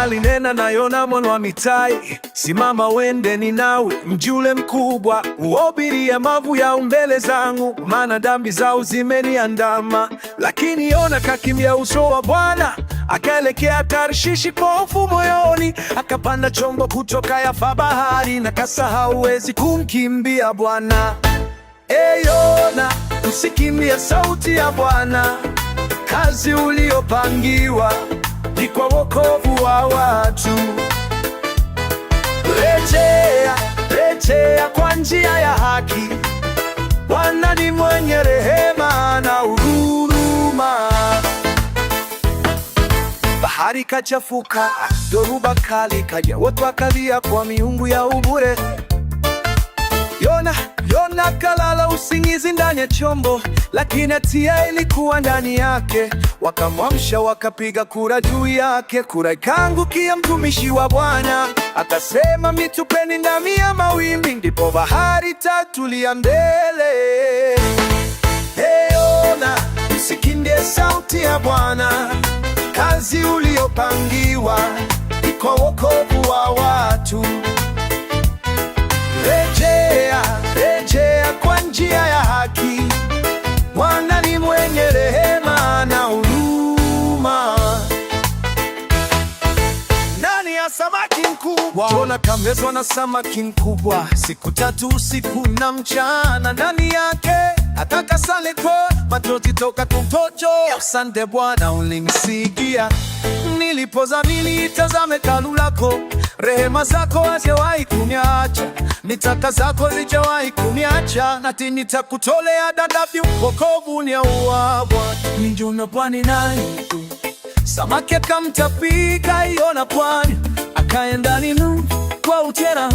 alinena na Yona mwana wa Amitai, simama wende Ninawi, mji ule mkubwa, uhubirie maovu yao mbele zangu, maana dhambi zao zimeniandama. Lakini Yona kakimbia uso wa Bwana, akaelekea Tarshishi kwa hofu moyoni. Akapanda chombo kutoka Yafa bahari, na kasahau huwezi kumkimbia Bwana. Yona, usikimbie sauti ya Bwana. Kazi uliopangiwa ni kwa wokovu wa watu. Rejea kwa njia ya haki. Bwana ni mwenye rehema na huruma. Bahari kachafuka, dhoruba kali kaja, watu wakalia kwa miungu ya ubure. Yona kalala usingizi ndani ya chombo, lakini hatia ilikuwa ndani yake. Wakamwamsha, wakapiga kura juu yake. Kura ikaangukia mtumishi wa Bwana, akasema, mitupeni ndani ya mawimbi. Ndipo bahari tatulia mbele. Yona, usikimbie sauti ya Bwana. Kazi uliopangiwa ni kwa wokovu wa watu. Rejea kwa njia ya haki. Bwana ni mwenye rehema na huruma. Ndani ya samaki mkubwa, Yona kamezwa na samaki mkubwa. Siku 3 usiku na mchana ndani yake, atakasale kwa machozi toka tumtojo. Asante Bwana, ulinisikia nilipozamini. Itazame hekalu lako, rehema zako hazijawahi kuniacha, mitaka zako hazijawahi kuniacha. Nati nitakutolea dadavyu, wokovu ni wa Bwana. Nijuna pwani nani, samaki akamtapika Yona pwani, akaenda Ninawi kwa utera,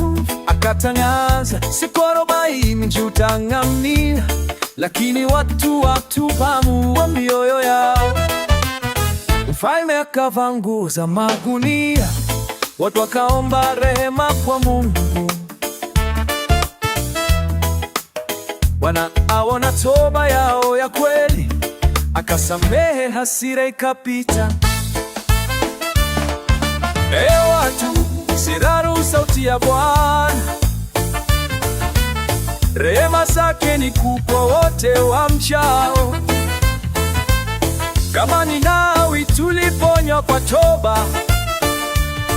akatangaza, siku 40 mji utaangamia. Lakini watu watupamu mioyo yao. Mfalme akavaa nguo za magunia, watu wakaomba rehema kwa Mungu. Bwana aona toba yao ya kweli, akasamehe, hasira ikapita. Watu, sidharau sauti ya Bwana. Rehema zake ni kubwa wote wamchao. Kama Ninawi tuliponywa kwa toba,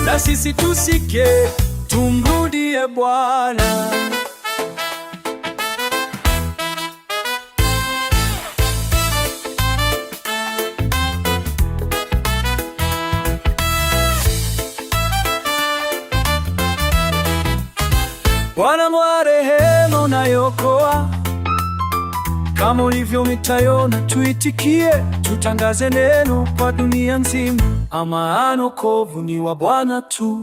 na sisi tusike, tumrudie Bwana. Bwana mwa rehema unayokoa, kama ulivyomwita Yona, tuitikie, tutangaze neno kwa dunia nzima. Ama wokovu ni wa Bwana tu.